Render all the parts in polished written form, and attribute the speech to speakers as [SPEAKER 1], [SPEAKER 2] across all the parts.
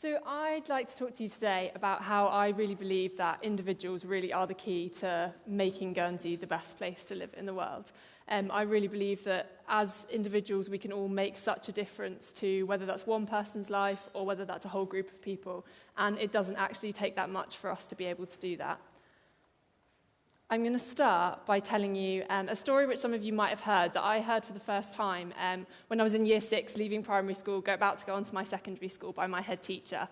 [SPEAKER 1] So I'd like to talk to you today about how I really believe that individuals really are the key to making Guernsey the best place to live in the world. I really believe that as individuals we can all make such a difference to whether that's one person's life or whether that's a whole group of people, and it doesn't actually take that much for us to be able to do that. I'm going to start by telling you a story which some of you might have heard, that I heard for the first time when I was in year 6, leaving primary school, about to go on to my secondary school, by my head teacher.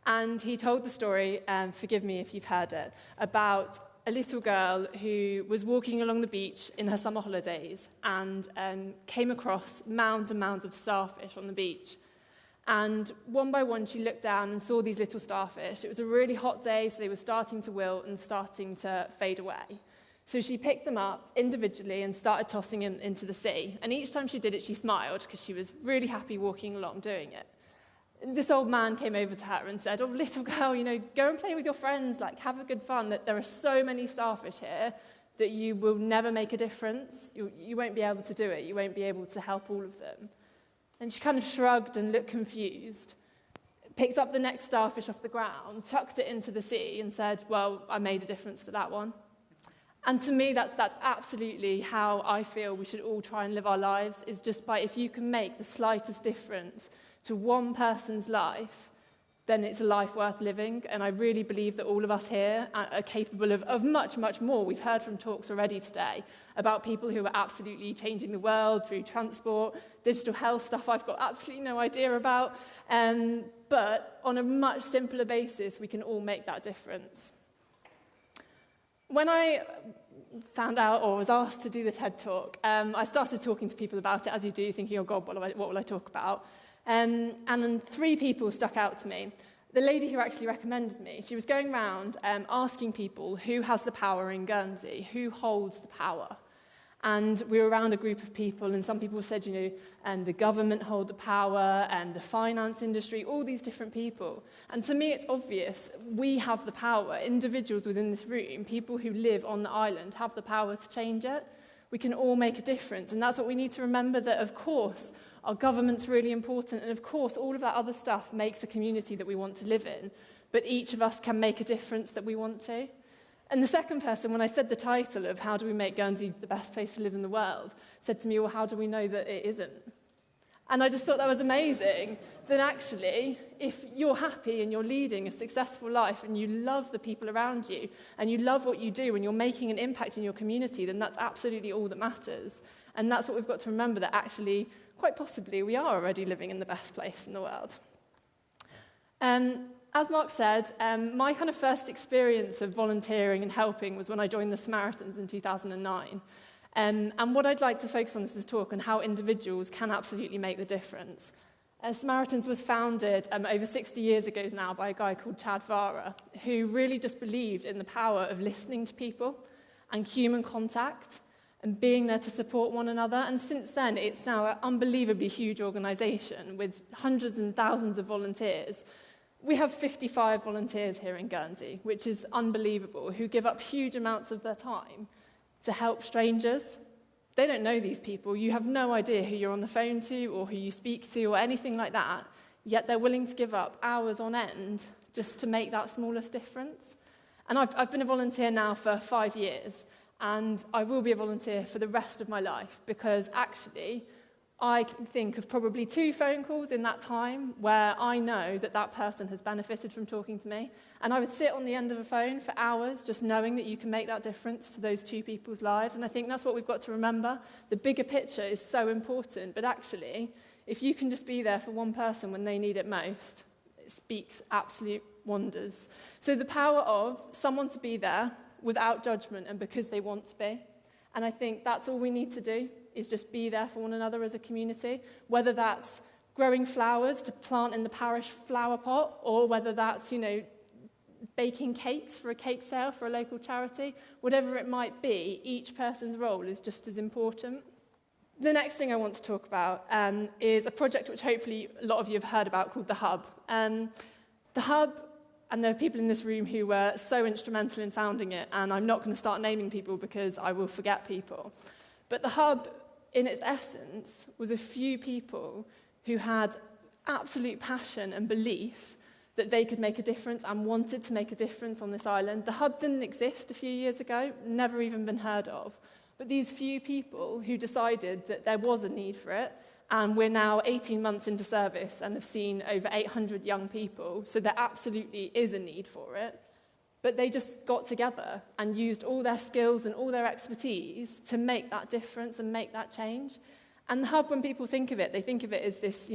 [SPEAKER 1] And he told the story, forgive me if you've heard it, about a little girl who was walking along the beach in her summer holidays and came across mounds and mounds of starfish on the beach. And one by one, she looked down and saw these little starfish. It was a really hot day, so they were starting to wilt and starting to fade away. So she picked them up individually and started tossing them into the sea. And each time she did it, she smiled because she was really happy walking along doing it. And this old man came over to her and said, "Oh, little girl, go and play with your friends, have a good fun. That there are so many starfish here that you will never make a difference. You won't be able to do it. You won't be able to help all of them." And she kind of shrugged and looked confused, picked up the next starfish off the ground, chucked it into the sea and said, "Well, I made a difference to that one." And to me, that's absolutely how I feel we should all try and live our lives, is just by, if you can make the slightest difference to one person's life, then it's a life worth living. And I really believe that all of us here are capable of much, much more. We've heard from talks already today about people who are absolutely changing the world through transport, digital health stuff I've got absolutely no idea about. But on a much simpler basis, we can all make that difference. When I found out or was asked to do the TED Talk, I started talking to people about it, as you do, thinking, oh God, what will I talk about? And then 3 people stuck out to me. The lady who actually recommended me, she was going around asking people who has the power in Guernsey, who holds the power. And we were around a group of people, and some people said, the government hold the power, and the finance industry, all these different people. And to me, it's obvious we have the power. Individuals within this room, people who live on the island, have the power to change it. We can all make a difference, and that's what we need to remember, that of course our government's really important, and of course all of that other stuff makes a community that we want to live in, but each of us can make a difference that we want to. And the second person, when I said the title of how do we make Guernsey the best place to live in the world, said to me, well, how do we know that it isn't? And I just thought that was amazing, that actually, if you're happy and you're leading a successful life and you love the people around you and you love what you do and you're making an impact in your community, then that's absolutely all that matters. And that's what we've got to remember, that actually, quite possibly, we are already living in the best place in the world. As Mark said, my kind of first experience of volunteering and helping was when I joined the Samaritans in 2009. And what I'd like to focus on this talk on how individuals can absolutely make the difference. Samaritans was founded over 60 years ago now by a guy called Chad Vara, who really just believed in the power of listening to people and human contact and being there to support one another. And since then, it's now an unbelievably huge organisation with hundreds and thousands of volunteers. We have 55 volunteers here in Guernsey, which is unbelievable, who give up huge amounts of their time to help strangers. They don't know these people. You have no idea who you're on the phone to or who you speak to or anything like that, yet they're willing to give up hours on end just to make that smallest difference. And I've been a volunteer now for 5 years, and I will be a volunteer for the rest of my life, because actually I can think of probably 2 phone calls in that time where I know that that person has benefited from talking to me. And I would sit on the end of a phone for hours just knowing that you can make that difference to those 2 people's lives. And I think that's what we've got to remember. The bigger picture is so important. But actually, if you can just be there for one person when they need it most, it speaks absolute wonders. So the power of someone to be there without judgment and because they want to be. And I think that's all we need to do, is just be there for one another as a community, whether that's growing flowers to plant in the parish flower pot, or whether that's, baking cakes for a cake sale for a local charity. Whatever it might be, each person's role is just as important. The next thing I want to talk about is a project which hopefully a lot of you have heard about, called The Hub. The Hub, and there are people in this room who were so instrumental in founding it, and I'm not going to start naming people because I will forget people. But The Hub, in its essence, was a few people who had absolute passion and belief that they could make a difference and wanted to make a difference on this island. The hub didn't exist a few years ago, never even been heard of. But these few people who decided that there was a need for it, and we're now 18 months into service and have seen over 800 young people, so there absolutely is a need for it. But they just got together and used all their skills and all their expertise to make that difference and make that change. And the hub, when people think of it, they think of it as this,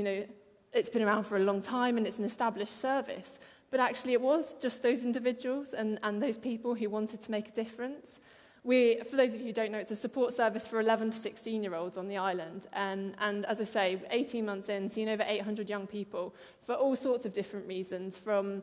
[SPEAKER 1] it's been around for a long time and it's an established service. But actually it was just those individuals and those people who wanted to make a difference. For those of you who don't know, it's a support service for 11 to 16-year-olds on the island. And as I say, 18 months in, seen over 800 young people for all sorts of different reasons, from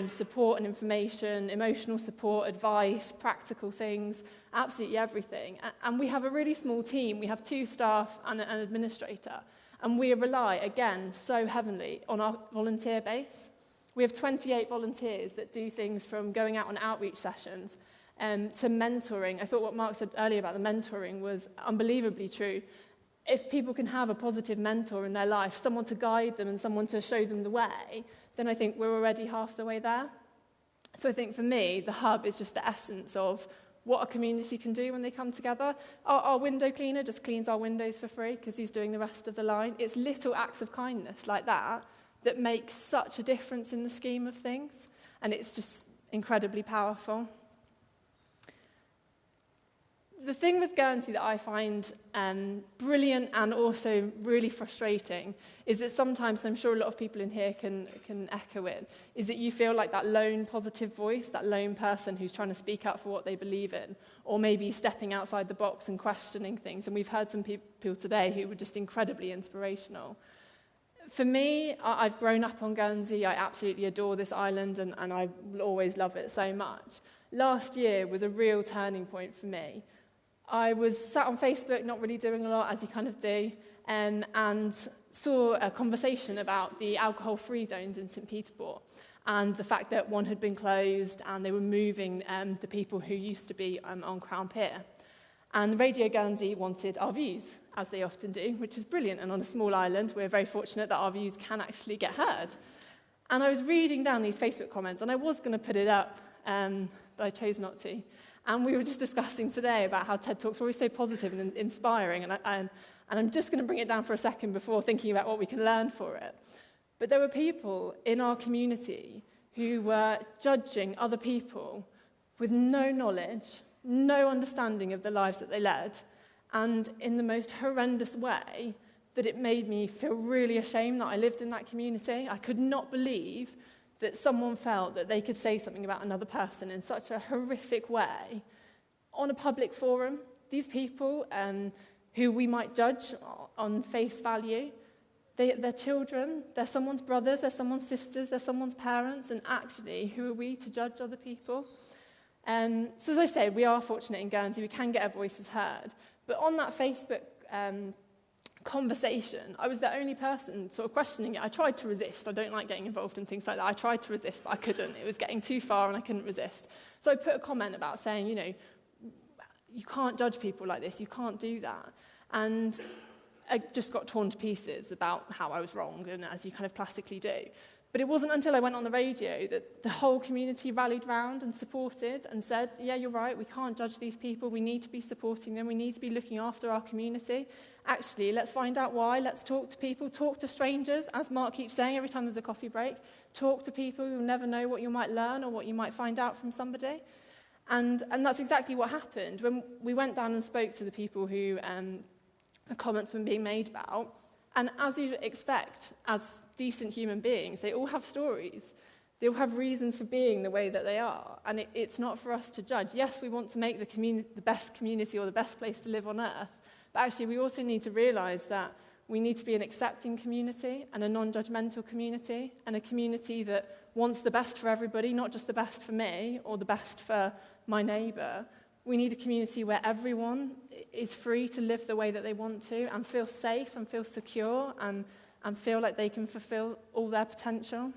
[SPEAKER 1] support and information, emotional support, advice, practical things, absolutely everything. And we have a really small team. We have 2 staff and an administrator. And we rely, again, so heavily on our volunteer base. We have 28 volunteers that do things from going out on outreach sessions to mentoring. I thought what Mark said earlier about the mentoring was unbelievably true. If people can have a positive mentor in their life, someone to guide them and someone to show them the way, then I think we're already half the way there. So I think for me, the hub is just the essence of what a community can do when they come together. Our window cleaner just cleans our windows for free because he's doing the rest of the line. It's little acts of kindness like that that makes such a difference in the scheme of things, and it's just incredibly powerful. The thing with Guernsey that I find brilliant and also really frustrating is that sometimes, and I'm sure a lot of people in here can echo it, is that you feel like that lone positive voice, that lone person who's trying to speak up for what they believe in, or maybe stepping outside the box and questioning things. And we've heard some people today who were just incredibly inspirational. For me, I've grown up on Guernsey. I absolutely adore this island, and I will always love it so much. Last year was a real turning point for me. I was sat on Facebook, not really doing a lot, as you kind of do, and saw a conversation about the alcohol-free zones in St Peter Port and the fact that one had been closed and they were moving the people who used to be on Crown Pier. And Radio Guernsey wanted our views, as they often do, which is brilliant. And on a small island, we're very fortunate that our views can actually get heard. And I was reading down these Facebook comments, and I was going to put it up, but I chose not to. And we were just discussing today about how TED Talks are always so positive and inspiring, and I'm just going to bring it down for a second before thinking about what we can learn for it. But there were people in our community who were judging other people with no knowledge, no understanding of the lives that they led, and in the most horrendous way that it made me feel really ashamed that I lived in that community. I could not believe that someone felt that they could say something about another person in such a horrific way on a public forum. These people who we might judge on face value, they're children, they're someone's brothers, they're someone's sisters, they're someone's parents, and actually, who are we to judge other people? So as I say, we are fortunate in Guernsey, we can get our voices heard. But on that Facebook conversation, I was the only person sort of questioning it. I tried to resist. I don't like getting involved in things like that. I tried to resist, but I couldn't. It was getting too far and I couldn't resist. So I put a comment about saying, you can't judge people like this. You can't do that. And I just got torn to pieces about how I was wrong, and as you kind of classically do. But it wasn't until I went on the radio that the whole community rallied round and supported and said, yeah, you're right, we can't judge these people, we need to be supporting them, we need to be looking after our community. Actually, let's find out why, let's talk to people, talk to strangers, as Mark keeps saying every time there's a coffee break, talk to people, you'll never know what you might learn or what you might find out from somebody. And that's exactly what happened. When we went down and spoke to the people who the comments were being made about, and as you'd expect, as decent human beings, they all have stories. They all have reasons for being the way that they are. And it's not for us to judge. Yes, we want to make the best community or the best place to live on earth. But actually, we also need to realise that we need to be an accepting community and a non-judgmental community, and a community that wants the best for everybody, not just the best for me or the best for my neighbour. We need a community where everyone is free to live the way that they want to and feel safe and feel secure and feel like they can fulfill all their potential.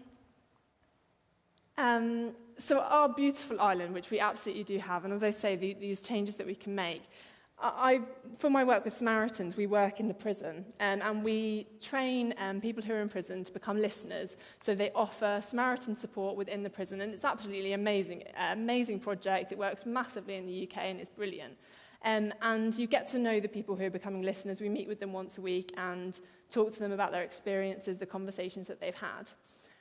[SPEAKER 1] So our beautiful island, which we absolutely do have, and as I say, these changes that we can make, for my work with Samaritans, we work in the prison, and we train people who are in prison to become listeners. So they offer Samaritan support within the prison, and it's absolutely amazing project. It works massively in the UK, and it's brilliant. And you get to know the people who are becoming listeners. We meet with them once a week and talk to them about their experiences, the conversations that they've had.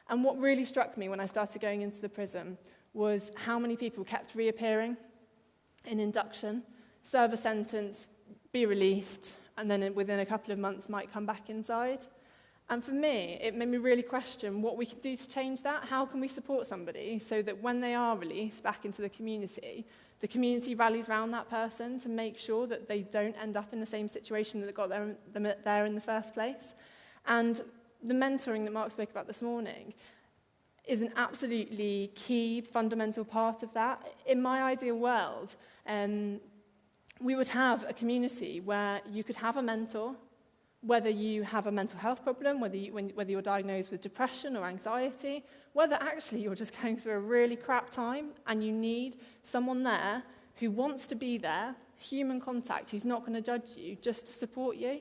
[SPEAKER 1] And what really struck me when I started going into the prison was how many people kept reappearing in induction, serve a sentence, be released, and then within a couple of months might come back inside. And for me, it made me really question what we can do to change that. How can we support somebody so that when they are released back into the community rallies around that person to make sure that they don't end up in the same situation that got them there in the first place. And the mentoring that Mark spoke about this morning is an absolutely key, fundamental part of that. In my ideal world, we would have a community where you could have a mentor, whether you have a mental health problem, whether you're diagnosed with depression or anxiety, whether actually you're just going through a really crap time and you need someone there who wants to be there, human contact, who's not going to judge you, just to support you,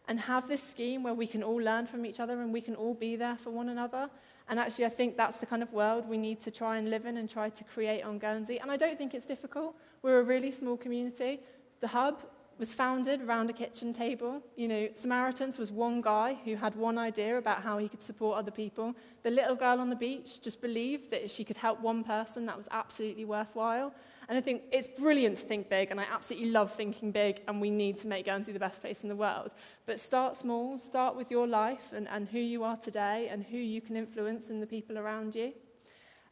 [SPEAKER 1] and have this scheme where we can all learn from each other and we can all be there for one another. And actually, I think that's the kind of world we need to try and live in and try to create on Guernsey. And I don't think it's difficult. We're a really small community. The hub was founded around a kitchen table. You know, Samaritans was one guy who had one idea about how he could support other people. The little girl on the beach just believed that if she could help one person, that was absolutely worthwhile. And I think it's brilliant to think big, and I absolutely love thinking big, and we need to make Guernsey the best place in the world. But start small, start with your life and who you are today and who you can influence in the people around you.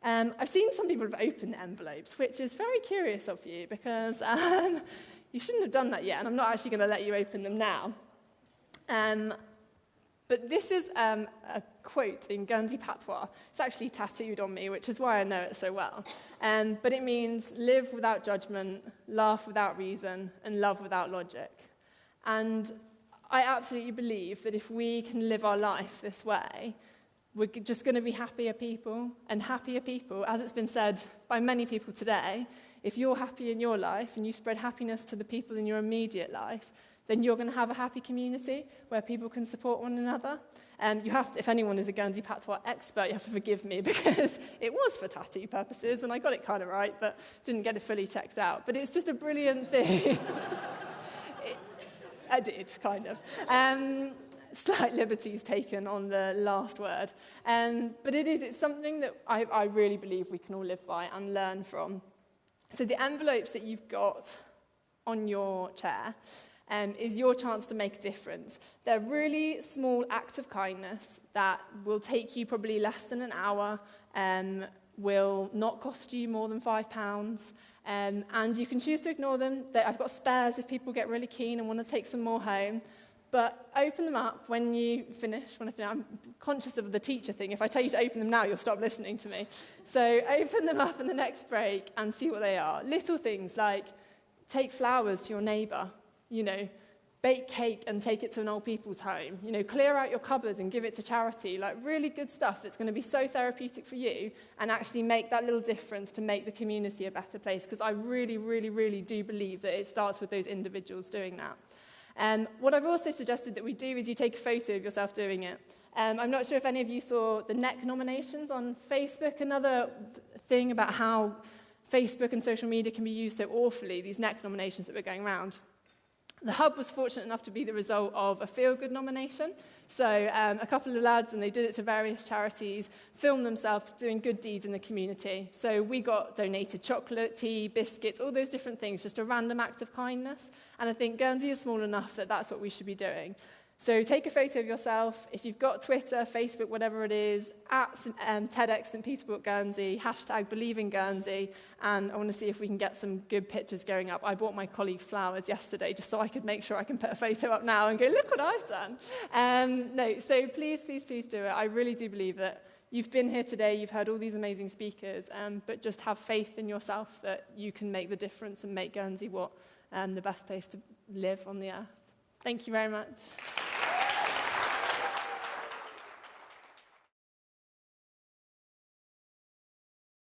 [SPEAKER 1] I've seen some people have opened the envelopes, which is very curious of you, because you shouldn't have done that yet, and I'm not actually going to let you open them now. But this is a quote in Guernsey patois. It's actually tattooed on me, which is why I know it so well. But it means live without judgment, laugh without reason, and love without logic. And I absolutely believe that if we can live our life this way, we're just going to be happier people. And happier people, as it's been said by many people today, if you're happy in your life and you spread happiness to the people in your immediate life, then you're going to have a happy community where people can support one another. You have to, if anyone is a Guernsey patois expert, you have to forgive me because it was for tattoo purposes and I got it kind of right, but didn't get it fully checked out. But it's just a brilliant thing. I did, kind of. Slight liberties taken on the last word. But it's something that I really believe we can all live by and learn from. So the envelopes that you've got on your chair is your chance to make a difference. They're really small acts of kindness that will take you probably less than an hour, will not cost you more than £5, and you can choose to ignore them. I've got spares if people get really keen and want to take some more home. But open them up when you finish. I'm conscious of the teacher thing. If I tell you to open them now, you'll stop listening to me. So open them up in the next break and see what they are. Little things like take flowers to your neighbour, bake cake and take it to an old people's home, clear out your cupboards and give it to charity, like really good stuff that's going to be so therapeutic for you and actually make that little difference to make the community a better place, because I really, really, really do believe that it starts with those individuals doing that. What I've also suggested that we do is you take a photo of yourself doing it. I'm not sure if any of you saw the neck nominations on Facebook. Another thing about how Facebook and social media can be used so awfully, these neck nominations that were going around. The Hub was fortunate enough to be the result of a feel-good nomination. So a couple of lads, and they did it to various charities, filmed themselves doing good deeds in the community. So we got donated chocolate, tea, biscuits, all those different things, just a random act of kindness. And I think Guernsey is small enough that that's what we should be doing. So take a photo of yourself. If you've got Twitter, Facebook, whatever it is, at TEDx St Peter Port Guernsey, #BelieveInGuernsey, and I want to see if we can get some good pictures going up. I bought my colleague flowers yesterday just so I could make sure I can put a photo up now and go, look what I've done. So please, please, please do it. I really do believe that you've been here today, you've heard all these amazing speakers, but just have faith in yourself that you can make the difference and make Guernsey the best place to live on the earth. Thank you very much.